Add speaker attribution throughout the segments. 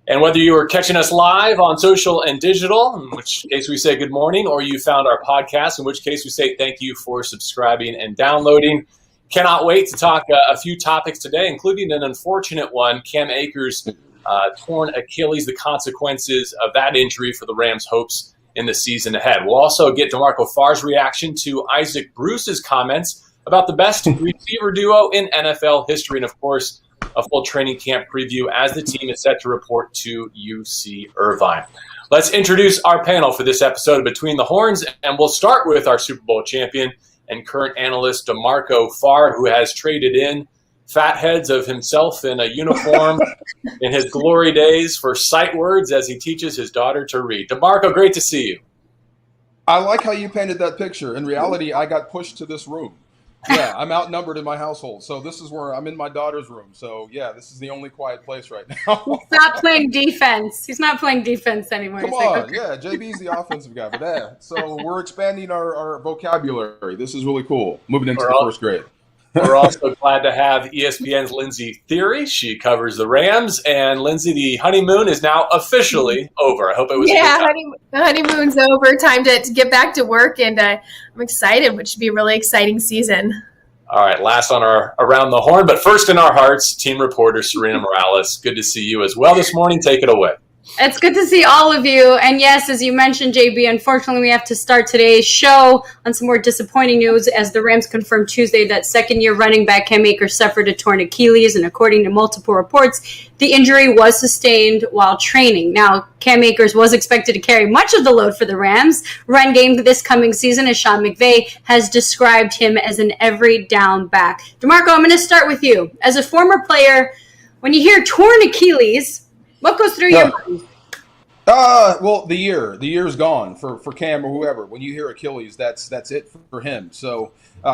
Speaker 1: And whether you are catching us live on social and digital, in which case we say good morning, or you found our podcast, in which case we say thank you for subscribing and downloading. Cannot wait to talk a few topics today, including an unfortunate one, Cam Akers' torn Achilles, the consequences of that injury for the Rams' hopes in the season ahead. We'll also get DeMarco Farr's reaction to Isaac Bruce's comments about the best receiver duo in NFL history, and of course, a full training camp preview as the team is set to report to UC Irvine. Let's introduce our panel for this episode of Between the Horns, and we'll start with our Super Bowl champion and current analyst DeMarco Farr, who has traded in fatheads of himself in a uniform in his glory days for sight words as he teaches his daughter to read. DeMarco, great to see you.
Speaker 2: I like how you painted that picture. In reality, I got pushed to this room. Yeah, I'm outnumbered in my household. So this is where I'm in my daughter's room. So, yeah, this is the only quiet place right now.
Speaker 3: Stop playing defense. He's not playing defense anymore.
Speaker 2: Come on. Okay. Yeah, JB's the offensive guy. But yeah, so we're expanding our vocabulary. This is really cool. Moving into the first grade.
Speaker 1: We're also glad to have ESPN's Lindsay Theory. She covers the Rams. And Lindsay, the honeymoon is now officially over. I hope it was
Speaker 4: the honeymoon's over. Time to get back to work, and I'm excited, which should be a really exciting season.
Speaker 1: All right, last on our Around the Horn, but first in our hearts, team reporter Serena Morales. Good to see you as well this morning. Take it away.
Speaker 3: It's good to see all of you. And yes, as you mentioned, JB, unfortunately, we have to start today's show on some more disappointing news as the Rams confirmed Tuesday that second-year running back Cam Akers suffered a torn Achilles. And according to multiple reports, the injury was sustained while training. Now, Cam Akers was expected to carry much of the load for the Rams' run game this coming season, as Sean McVay has described him as an every-down back. DeMarco, I'm going to start with you. As a former player, when you hear torn Achilles, what goes through your mind?
Speaker 2: Well, the year's gone for Cam or whoever. When you hear Achilles, that's it for him. So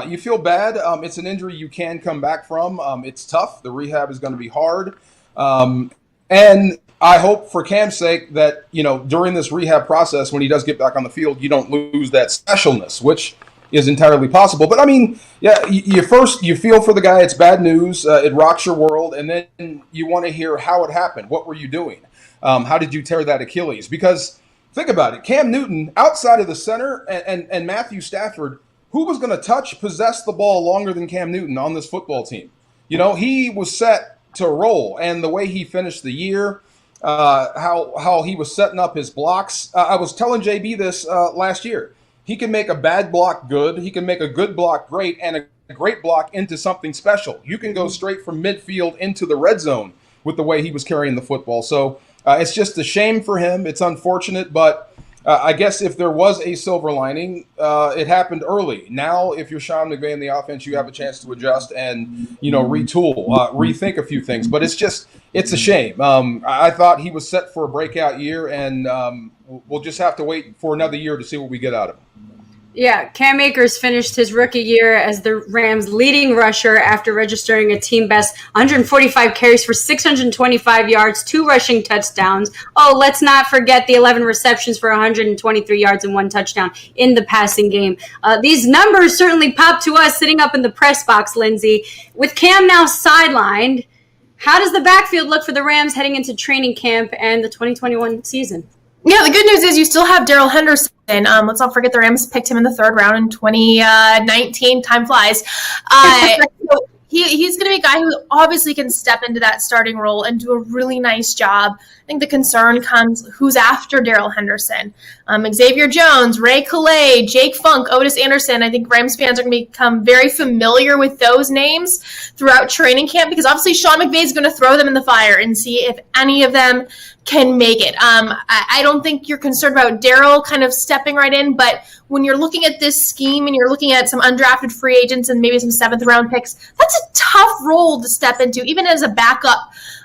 Speaker 2: you feel bad. It's an injury you can come back from. It's tough. The rehab is going to be hard. And I hope for Cam's sake that, during this rehab process, when he does get back on the field, you don't lose that specialness, which is entirely possible. But I mean, yeah, you feel for the guy. It's bad news. It rocks your world. And then you want to hear how it happened. What were you doing? How did you tear that Achilles? Because think about it. Cam Newton, outside of the center, and Matthew Stafford, who was going to possess the ball longer than Cam Newton on this football team? He was set to roll. And the way he finished the year, how he was setting up his blocks. I was telling JB this last year. He can make a bad block good. He can make a good block great, and a great block into something special. You can go straight from midfield into the red zone with the way he was carrying the football. So it's just a shame for him. It's unfortunate, but I guess if there was a silver lining, it happened early. Now, if you're Sean McVay in the offense, you have a chance to adjust and, retool, rethink a few things. But it's a shame. I thought he was set for a breakout year, and we'll just have to wait for another year to see what we get out of him.
Speaker 3: Yeah, Cam Akers finished his rookie year as the Rams' leading rusher after registering a team-best 145 carries for 625 yards, 2 rushing touchdowns. Oh, let's not forget the 11 receptions for 123 yards and 1 touchdown in the passing game. These numbers certainly pop to us sitting up in the press box, Lindsay. With Cam now sidelined, how does the backfield look for the Rams heading into training camp and the 2021 season?
Speaker 4: Yeah, the good news is you still have Darrell Henderson. Let's not forget the Rams picked him in the 3rd round in 2019. Time flies. So he's going to be a guy who obviously can step into that starting role and do a really nice job. I think the concern comes who's after Darrell Henderson. Xavier Jones, Ray Calais, Jake Funk, Otis Anderson. I think Rams fans are going to become very familiar with those names throughout training camp because obviously Sean McVay is going to throw them in the fire and see if any of them can make it. I don't think you're concerned about Darrell kind of stepping right in, but when you're looking at this scheme and you're looking at some undrafted free agents and maybe some 7th round picks, that's a tough role to step into, even as a backup.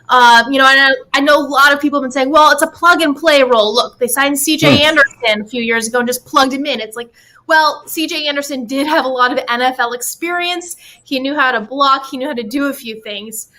Speaker 4: I know a lot of people have been saying, well, it's a plug and play role. Look, they signed CJ Anderson a few years ago and just plugged him in. It's like, well, CJ Anderson did have a lot of NFL experience. He knew how to block. He knew how to do a few things.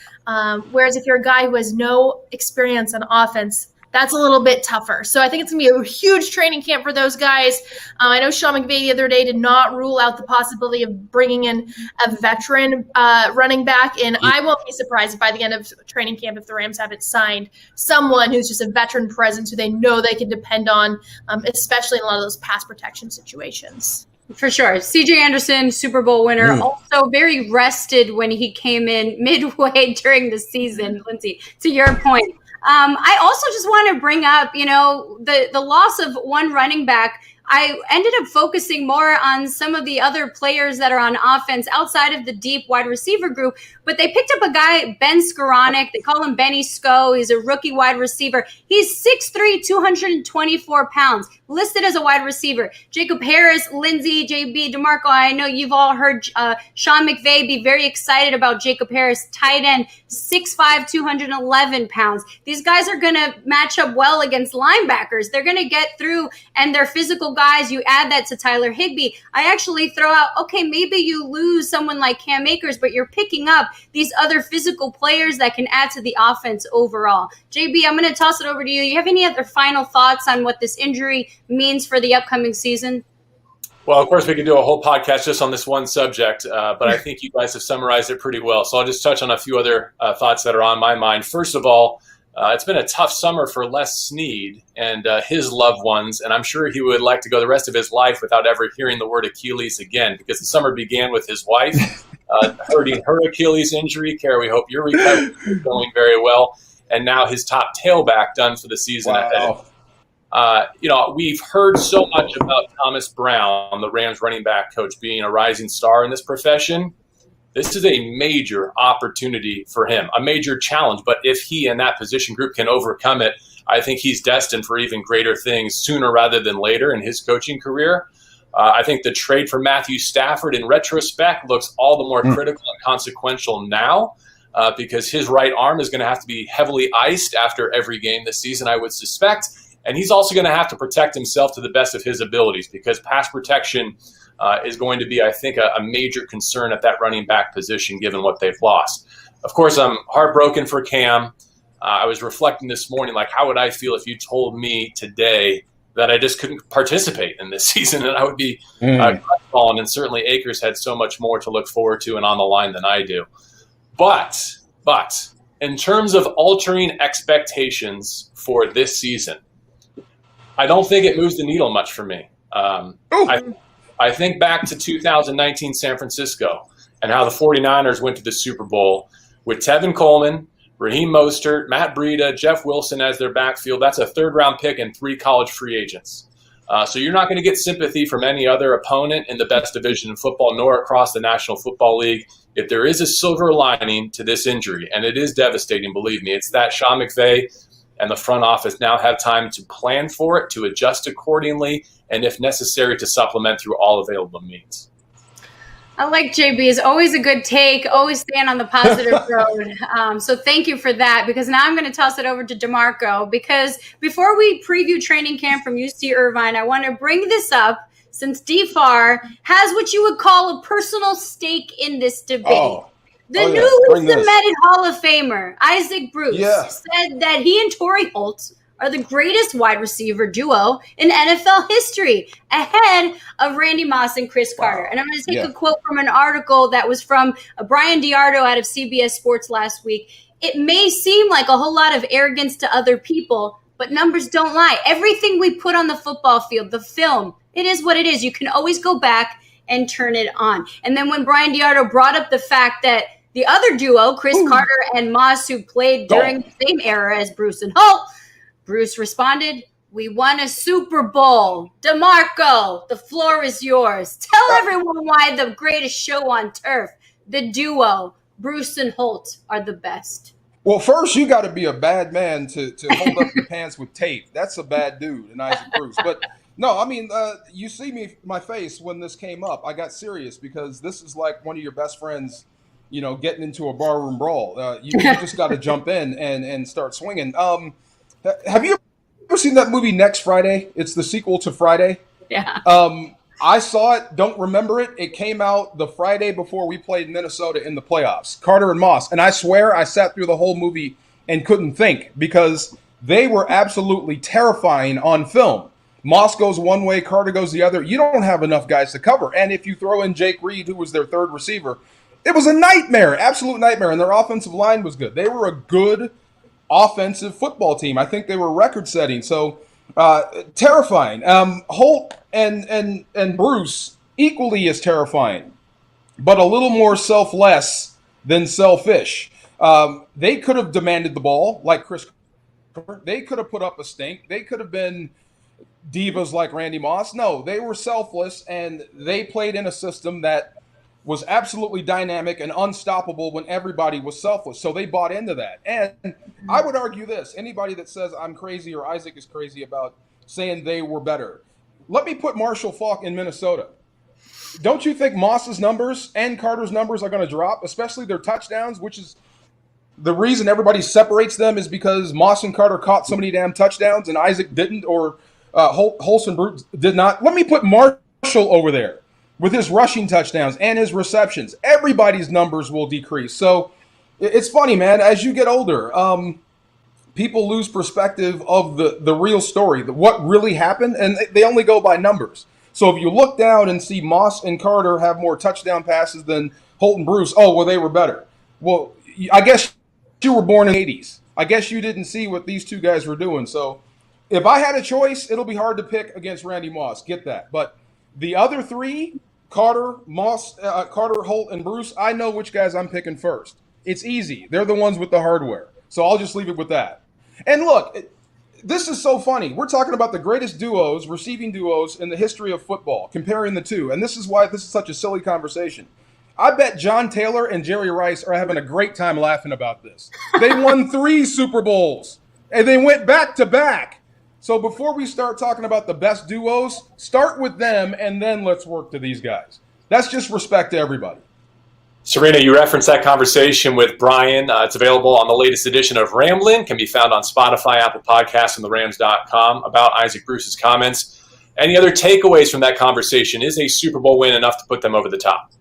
Speaker 4: Whereas if you're a guy who has no experience on offense, that's a little bit tougher. So I think it's going to be a huge training camp for those guys. I know Sean McVay the other day did not rule out the possibility of bringing in a veteran running back, and I won't be surprised if by the end of training camp, if the Rams haven't signed someone who's just a veteran presence who they know they can depend on, especially in a lot of those pass protection situations.
Speaker 3: For sure. CJ Anderson, Super Bowl winner, also very rested when he came in midway during the season, Lindsay, to your point. I also just want to bring up, the loss of one running back. I ended up focusing more on some of the other players that are on offense outside of the deep wide receiver group. But they picked up a guy, Ben Skoranek. They call him Benny Sko. He's a rookie wide receiver. He's 6'3", 224 pounds, listed as a wide receiver. Jacob Harris, Lindsay, JB, DeMarco, I know you've all heard Sean McVay be very excited about Jacob Harris, tight end, 6'5", 211 pounds. These guys are going to match up well against linebackers. They're going to get through, and they're physical guys. You add that to Tyler Higbee. I actually throw out, okay, maybe you lose someone like Cam Akers, but you're picking up these other physical players that can add to the offense overall. JB, I'm going to toss it over to you. You have any other final thoughts on what this injury means for the upcoming season?
Speaker 1: Well, of course, we could do a whole podcast just on this one subject, but I think you guys have summarized it pretty well. So I'll just touch on a few other thoughts that are on my mind. First of all, it's been a tough summer for Les Snead and his loved ones, and I'm sure he would like to go the rest of his life without ever hearing the word Achilles again, because the summer began with his wife hurting her Achilles injury. Kara, we hope your recovery is going very well, and now his top tailback done for the season ahead. We've heard so much about Thomas Brown, the Rams running back coach, being a rising star in this profession. This is a major opportunity for him, a major challenge. But if he and that position group can overcome it, I think he's destined for even greater things sooner rather than later in his coaching career. I think the trade for Matthew Stafford in retrospect looks all the more critical and consequential now because his right arm is going to have to be heavily iced after every game this season, I would suspect. And he's also going to have to protect himself to the best of his abilities because pass protection is going to be, I think, a major concern at that running back position given what they've lost. Of course, I'm heartbroken for Cam. I was reflecting this morning, like, how would I feel if you told me today that I just couldn't participate in this season and I would be crestfallen, and certainly Akers had so much more to look forward to and on the line than I do. But in terms of altering expectations for this season, I don't think it moves the needle much for me. I think back to 2019 San Francisco and how the 49ers went to the Super Bowl with Tevin Coleman, Raheem Mostert, Matt Breida, Jeff Wilson as their backfield. That's a third-round pick and 3 college free agents. So you're not going to get sympathy from any other opponent in the best division in football, nor across the National Football League. If there is a silver lining to this injury, and it is devastating, believe me, it's that Sean McVay and the front office now have time to plan for it, to adjust accordingly, and if necessary, to supplement through all available means.
Speaker 3: I like JB's. Always a good take. Always stand on the positive road. So thank you for that, because now I'm going to toss it over to DeMarco, because before we preview training camp from UC Irvine, I want to bring this up since DFAR has what you would call a personal stake in this debate. The newly cemented Hall of Famer, Isaac Bruce, said that he and Torrey Holt are the greatest wide receiver duo in NFL history, ahead of Randy Moss and Chris Carter. And I'm going to take a quote from an article that was from Brian Diardo out of CBS Sports last week. It may seem like a whole lot of arrogance to other people, but numbers don't lie. Everything we put on the football field, the film, it is what it is. You can always go back and turn it on. And then when Brian Diardo brought up the fact that the other duo, Chris Carter and Moss, who played during the same era as Bruce and Holt, Bruce responded, "We won a Super Bowl. DeMarco, the floor is yours. Tell everyone why the greatest show on turf, the duo, Bruce and Holt, are the best."
Speaker 2: Well, first, you got to be a bad man to hold up your pants with tape. That's a bad dude, and Isaac Bruce. But no, I mean, you see my face when this came up. I got serious because this is like one of your best friends, getting into a barroom brawl. You just got to jump in and start swinging. Have you ever seen that movie Next Friday? It's the sequel to Friday.
Speaker 3: Yeah.
Speaker 2: I saw it. Don't remember it. It came out the Friday before we played Minnesota in the playoffs. Carter and Moss. And I swear I sat through the whole movie and couldn't think because They were absolutely terrifying on film. Moss goes one way, Carter goes the other. You don't have enough guys to cover. And if you throw in Jake Reed, who was their third receiver, it was a nightmare, absolute nightmare. And their offensive line was good. They were a good offensive football team. I think they were record-setting. So terrifying. Holt and Bruce equally as terrifying, but a little more selfless than selfish. They could have demanded the ball like Chris. They could have put up a stink. They could have been divas like Randy Moss. No, they were selfless, and they played in a system that was absolutely dynamic and unstoppable when everybody was selfless. So they bought into that. And I would argue this. Anybody that says I'm crazy or Isaac is crazy about saying they were better, let me put Marshall Faulk in Minnesota. Don't you think Moss's numbers and Carter's numbers are going to drop, especially their touchdowns, which is the reason everybody separates them is because Moss and Carter caught so many damn touchdowns and Isaac didn't, or Holson Brute did not. Let me put Marshall over there with his rushing touchdowns and his receptions. Everybody's numbers will decrease. So it's funny, man. As you get older, people lose perspective of the real story, what really happened, and they only go by numbers. So if you look down and see Moss and Carter have more touchdown passes than Holt and Bruce, oh, well, they were better. Well, I guess you were born in the 80s. I guess you didn't see what these two guys were doing. So if I had a choice, it'll be hard to pick against Randy Moss. Get that. But the other three, Carter, Holt, and Bruce, I know which guys I'm picking first. It's easy. They're the ones with the hardware. So I'll just leave it with that. And look, this is so funny. We're talking about the greatest duos, receiving duos in the history of football, comparing the two. And this is why this is such a silly conversation. I bet John Taylor and Jerry Rice are having a great time laughing about this. They won 3 Super Bowls, and they went back to back. So before we start talking about the best duos, start with them, and then let's work to these guys. That's just respect to everybody.
Speaker 1: Serena, you referenced that conversation with Brian. It's available on the latest edition of Ramblin'. Can be found on Spotify, Apple Podcasts, and therams.com about Isaac Bruce's comments. Any other takeaways from that conversation? Is a Super Bowl win enough to put them over the top?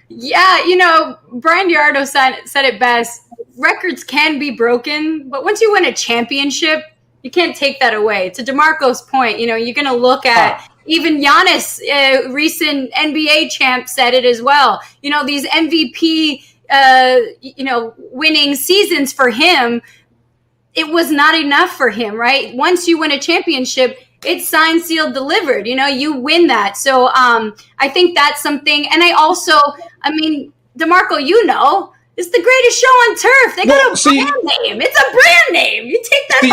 Speaker 3: Yeah, Brian Diardo said it best. Records can be broken, but once you win a championship, you can't take that away. To DeMarco's point, you're going to look at even Giannis, recent NBA champ, said it as well. These MVP, winning seasons for him, it was not enough for him, right? Once you win a championship, it's signed, sealed, delivered. You win that. So I think that's something. And DeMarco, it's the greatest show on turf. They got a brand name. It's a brand name. You take that.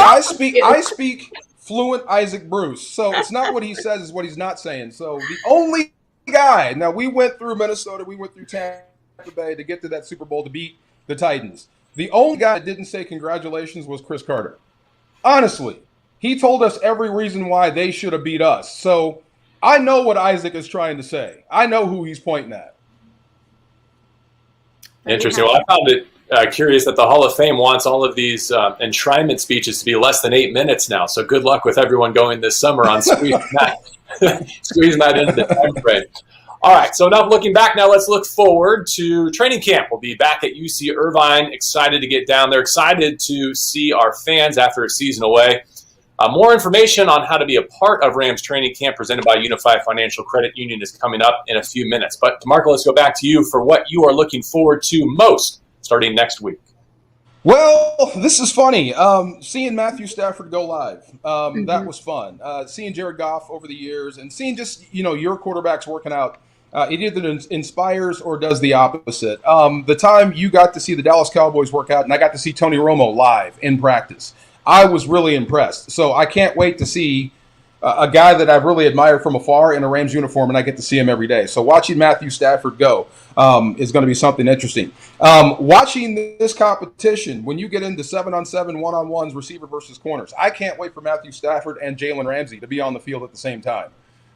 Speaker 2: I speak fluent Isaac Bruce. So it's not what he says, is what he's not saying. So the only guy, now we went through Minnesota, we went through Tampa Bay to get to that Super Bowl to beat the Titans. The only guy that didn't say congratulations was Chris Carter. Honestly, he told us every reason why they should have beat us. So I know what Isaac is trying to say. I know who he's pointing at.
Speaker 1: Interesting. Well, I found it curious that the Hall of Fame wants all of these enshrinement speeches to be less than 8 minutes now. So good luck with everyone going this summer on squeezing that into the time frame. All right, so enough looking back. Now let's look forward to training camp. We'll be back at UC Irvine. Excited to get down there. Excited to see our fans after a season away. More information on how to be a part of Rams training camp presented by Unified Financial Credit Union is coming up in a few minutes. But DeMarco, let's go back to you for what you are looking forward to most starting next week.
Speaker 2: Well, this is funny. Seeing Matthew Stafford go live, that was fun. Seeing Jared Goff over the years and seeing just, your quarterbacks working out, it either inspires or does the opposite. The time you got to see the Dallas Cowboys work out and I got to see Tony Romo live in practice, I was really impressed. So I can't wait to see a guy that I've really admired from afar in a Rams uniform, and I get to see him every day. So watching Matthew Stafford go is going to be something interesting. Watching this competition, when you get into 7-on-7 one-on-ones, receiver versus corners, I can't wait for Matthew Stafford and Jalen Ramsey to be on the field at the same time.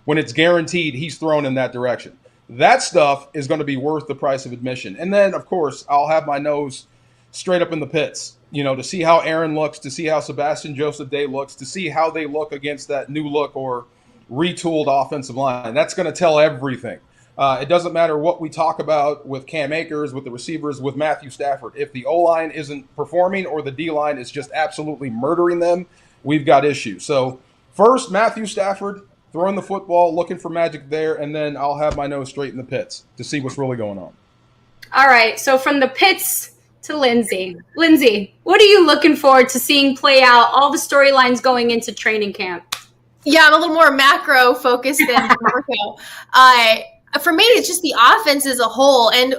Speaker 2: When it's guaranteed he's thrown in that direction. That stuff is going to be worth the price of admission. And then, of course, I'll have my nose straight up in the pits, to see how Aaron looks, to see how Sebastian Joseph Day looks, to see how they look against that new look or retooled offensive line. That's going to tell everything. It doesn't matter what we talk about with Cam Akers, with the receivers, with Matthew Stafford. If the O-line isn't performing or the D-line is just absolutely murdering them, we've got issues. So first, Matthew Stafford throwing the football, looking for magic there, and then I'll have my nose straight in the pits to see what's really going on.
Speaker 3: All right, so from the pits to Lindsay. Lindsay, what are you looking forward to seeing play out, all the storylines going into training camp?
Speaker 4: Yeah, I'm a little more macro focused than Marco. For me, it's just the offense as a whole. And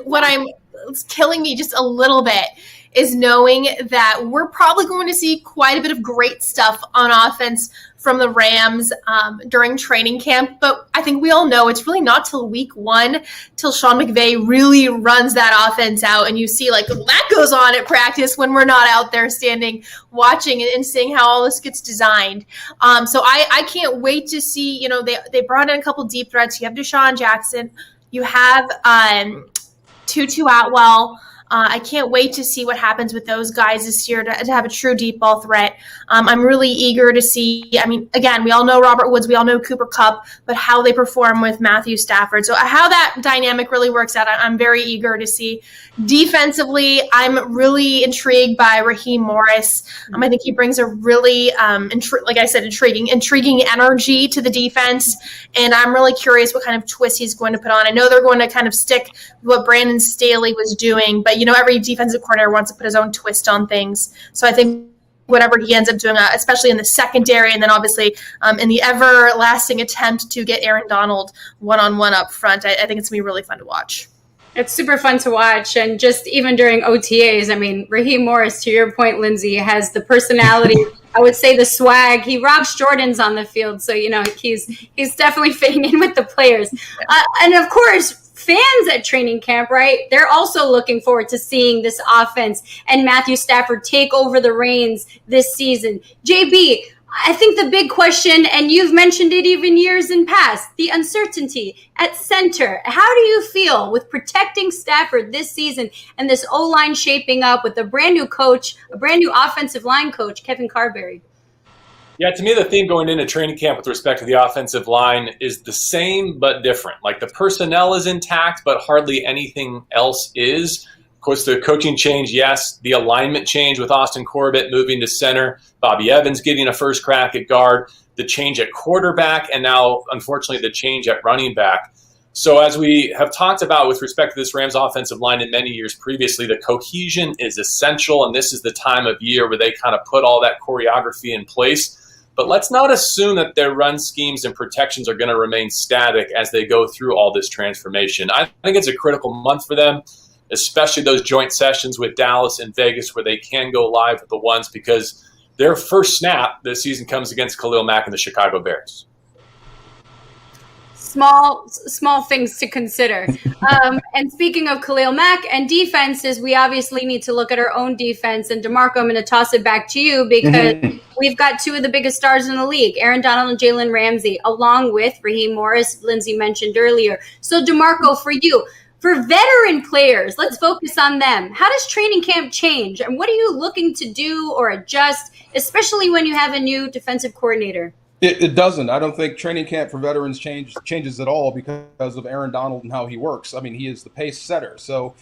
Speaker 4: it's killing me just a little bit is knowing that we're probably going to see quite a bit of great stuff on offense from the Rams during training camp. But I think we all know it's really not till week 1 till Sean McVay really runs that offense out. And you see like that goes on at practice when we're not out there standing, watching and seeing how all this gets designed. So I can't wait to see, they brought in a couple deep threats. You have Deshaun Jackson. You have Tutu Atwell. I can't wait to see what happens with those guys this year to have a true deep ball threat. I'm really eager to see, again, we all know Robert Woods, we all know Cooper Kupp, but how they perform with Matthew Stafford. So how that dynamic really works out, I'm very eager to see. Defensively, I'm really intrigued by Raheem Morris. I think he brings a really, like I said, intriguing energy to the defense, and I'm really curious what kind of twist he's going to put on. I know they're going to kind of stick with what Brandon Staley was doing, but every defensive coordinator wants to put his own twist on things. So I think whatever he ends up doing, especially in the secondary, and then obviously in the everlasting attempt to get Aaron Donald one-on-one up front, I think it's going to be really fun to watch.
Speaker 3: It's super fun to watch. And just even during OTAs, Raheem Morris, to your point, Lindsay, has the personality, I would say the swag. He rocks Jordans on the field. So, he's definitely fitting in with the players. And of course, fans at training camp, right? They're also looking forward to seeing this offense and Matthew Stafford take over the reins this season. JB, I think the big question, and you've mentioned it even years in past, the uncertainty at center. How do you feel with protecting Stafford this season and this O-line shaping up with a brand new coach, a brand new offensive line coach, Kevin Carberry?
Speaker 1: Yeah, to me, the theme going into training camp with respect to the offensive line is the same but different. Like the personnel is intact, but hardly anything else is. Of course, the coaching change, yes. The alignment change with Austin Corbett moving to center, Bobby Evans getting a first crack at guard, the change at quarterback, and now, unfortunately, the change at running back. So as we have talked about with respect to this Rams offensive line in many years previously, the cohesion is essential, and this is the time of year where they kind of put all that choreography in place. But let's not assume that their run schemes and protections are going to remain static as they go through all this transformation. I think it's a critical month for them, especially those joint sessions with Dallas and Vegas where they can go live with the ones, because their first snap this season comes against Khalil Mack and the Chicago Bears.
Speaker 3: Small things to consider. And speaking of Khalil Mack and defenses, we obviously need to look at our own defense. And DeMarco, I'm going to toss it back to you because we've got two of the biggest stars in the league, Aaron Donald and Jalen Ramsey, along with Raheem Morris, Lindsay mentioned earlier. So DeMarco, for you, for veteran players, let's focus on them. How does training camp change? And what are you looking to do or adjust, especially when you have a new defensive coordinator?
Speaker 2: It doesn't. I don't think training camp for veterans changes at all because of Aaron Donald and how he works. He is the pace setter. So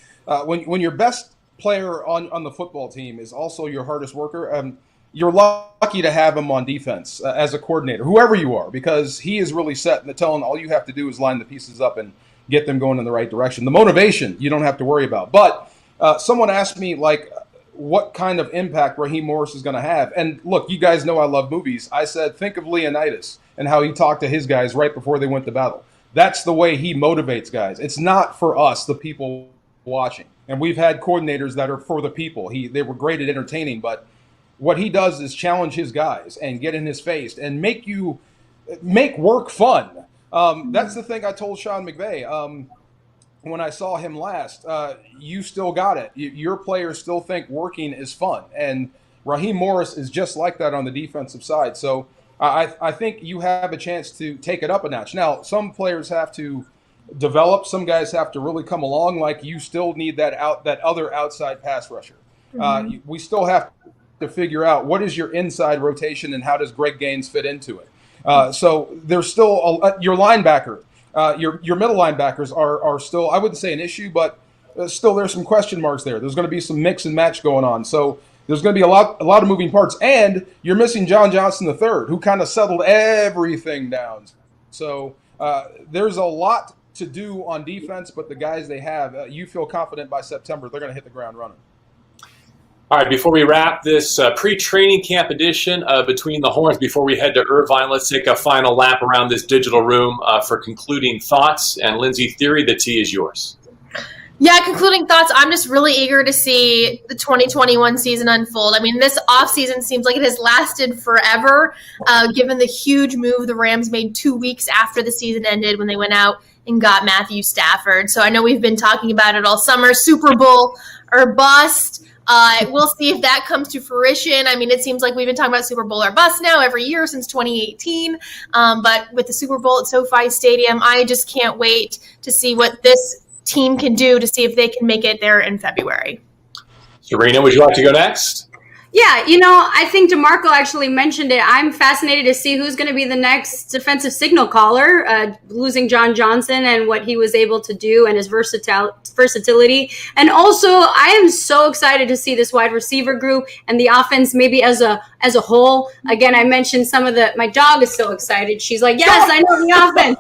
Speaker 2: when your best player on the football team is also your hardest worker, you're lucky to have him on defense as a coordinator, whoever you are, because he is really set in the tone. All you have to do is line the pieces up and get them going in the right direction. The motivation you don't have to worry about. But someone asked me, what kind of impact Raheem Morris is going to have. And look, you guys know I love movies. I said, think of Leonidas and how he talked to his guys right before they went to battle. That's the way he motivates guys. It's not for us, the people watching. And we've had coordinators that are for the people. They were great at entertaining, but what he does is challenge his guys and get in his face and make work fun. That's the thing I told Sean McVay. When I saw him last, you still got it. Your players still think working is fun. And Raheem Morris is just like that on the defensive side. So I think you have a chance to take it up a notch. Now, some players have to develop. Some guys have to really come along. You still need that other outside pass rusher. Mm-hmm. We still have to figure out what is your inside rotation and how does Greg Gaines fit into it. So there's still your linebacker. Your middle linebackers are still, I wouldn't say an issue, but still there's some question marks there. There's going to be some mix and match going on. So there's going to be a lot of moving parts. And you're missing John Johnson III, who kind of settled everything down. So there's a lot to do on defense, but the guys they have, you feel confident by September they're going to hit the ground running.
Speaker 1: All right, before we wrap this pre-training camp edition Between the Horns, before we head to Irvine, let's take a final lap around this digital room for concluding thoughts. And Lindsay Theory, the tee is yours.
Speaker 4: Yeah, concluding thoughts. I'm just really eager to see the 2021 season unfold. I mean, this offseason seems like it has lasted forever, given the huge move the Rams made 2 weeks after the season ended when they went out and got Matthew Stafford. So I know we've been talking about it all summer, Super Bowl or bust. We'll see if that comes to fruition. I mean, it seems like we've been talking about Super Bowl or bust now every year since 2018. But with the Super Bowl at SoFi Stadium, I just can't wait to see what this team can do to see if they can make it there in February.
Speaker 1: Serena, would you like to go next?
Speaker 3: Yeah, I think DeMarco actually mentioned it. I'm fascinated to see who's going to be the next defensive signal caller, losing John Johnson and what he was able to do and his versatility. And also, I am so excited to see this wide receiver group and the offense maybe as a whole. Again, I mentioned my dog is so excited. She's like, yes, I know the offense.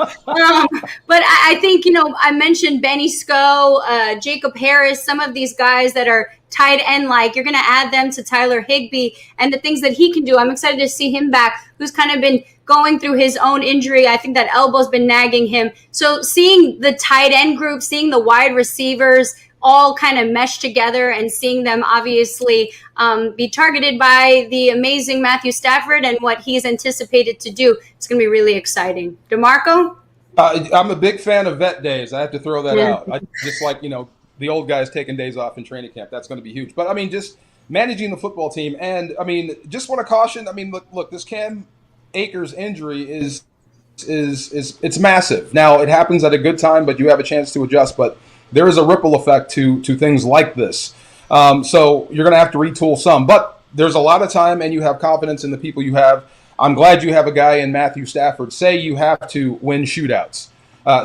Speaker 3: But I think, I mentioned Benny Sco, Jacob Harris, some of these guys that are tight end, like you're going to add them to Tyler Higbee and the things that he can do. I'm excited to see him back, who's kind of been going through his own injury. I think that elbow's been nagging him. So seeing the tight end group, seeing the wide receivers all kind of mesh together and seeing them obviously be targeted by the amazing Matthew Stafford and what he's anticipated to do, it's going to be really exciting. DeMarco?
Speaker 2: I'm a big fan of vet days. I have to throw that out. I just like, the old guys taking days off in training camp. That's going to be huge. But, just managing the football team. And, just want to caution. Look, this Cam Akers injury is it's massive. Now, it happens at a good time, but you have a chance to adjust. But there is a ripple effect to things like this. So you're going to have to retool some. But there's a lot of time, and you have confidence in the people you have. I'm glad you have a guy in Matthew Stafford. Say you have to win shootouts.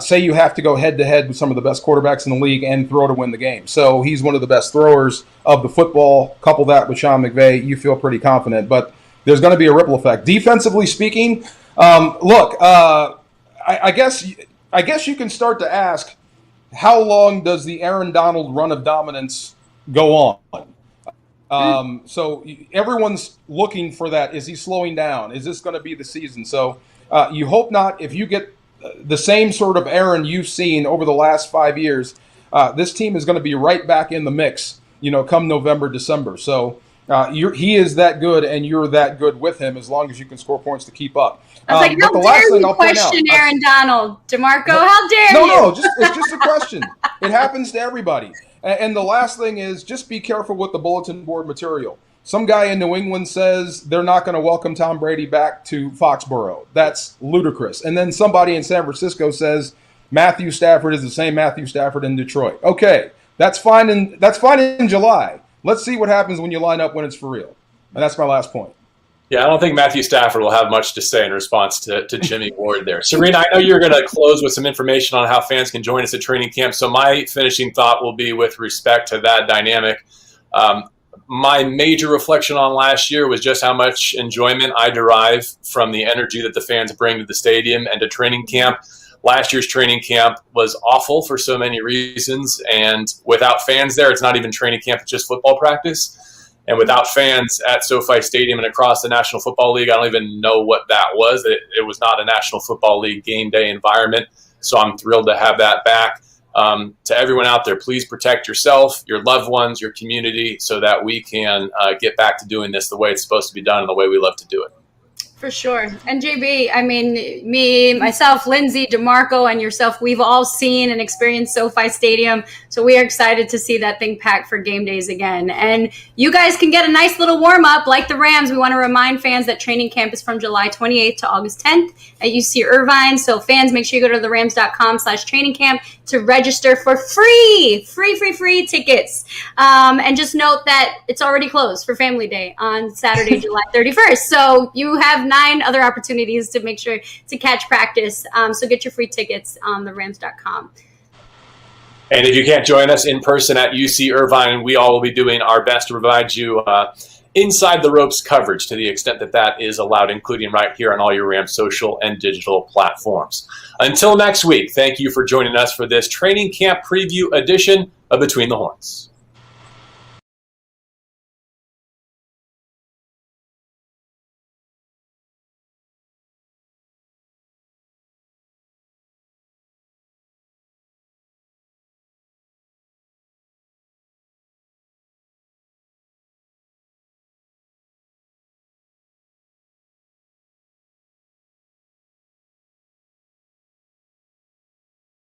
Speaker 2: Say you have to go head-to-head with some of the best quarterbacks in the league and throw to win the game. So he's one of the best throwers of the football. Couple that with Sean McVay, you feel pretty confident. But there's going to be a ripple effect. Defensively speaking, I guess you can start to ask, how long does the Aaron Donald run of dominance go on? So everyone's looking for that. Is he slowing down? Is this going to be the season? So you hope not. If you get the same sort of Aaron you've seen over the last 5 years, this team is going to be right back in the mix, come November, December. So he is that good, and you're that good with him as long as you can score points to keep up.
Speaker 3: I was like, how dare you question Aaron Donald? DeMarco, how dare you?
Speaker 2: No, it's just a question. It happens to everybody. And the last thing is just be careful with the bulletin board material. Some guy in New England says they're not going to welcome Tom Brady back to Foxborough. That's ludicrous. And then somebody in San Francisco says Matthew Stafford is the same Matthew Stafford in Detroit. Okay, that's fine in July. Let's see what happens when you line up when it's for real. And that's my last point.
Speaker 1: Yeah, I don't think Matthew Stafford will have much to say in response to Jimmy Ward there. Serena, I know you're going to close with some information on how fans can join us at training camp. So my finishing thought will be with respect to that dynamic. My major reflection on last year was just how much enjoyment I derive from the energy that the fans bring to the stadium and to training camp. Last year's training camp was awful for so many reasons, and without fans there, it's not even training camp, it's just football practice. And without fans at SoFi Stadium and across the National Football League, I don't even know what that was. It was not a National Football League game day environment, so I'm thrilled to have that back. To everyone out there, please protect yourself, your loved ones, your community, so that we can get back to doing this the way it's supposed to be done and the way we love to do it.
Speaker 3: For sure. And JB, me, myself, Lindsay, DeMarco, and yourself, we've all seen and experienced SoFi Stadium. So we are excited to see that thing packed for game days again. And you guys can get a nice little warm-up like the Rams. We want to remind fans that training camp is from July 28th to August 10th at UC Irvine. So fans, make sure you go to therams.com/training camp to register for free tickets. And just note that it's already closed for Family Day on Saturday, July 31st. So you have 9 other opportunities to make sure to catch practice. So get your free tickets on therams.com.
Speaker 1: And if you can't join us in person at UC Irvine, we all will be doing our best to provide you inside the ropes coverage to the extent that that is allowed, including right here on all your Rams social and digital platforms. Until next week, thank you for joining us for this training camp preview edition of Between the Horns.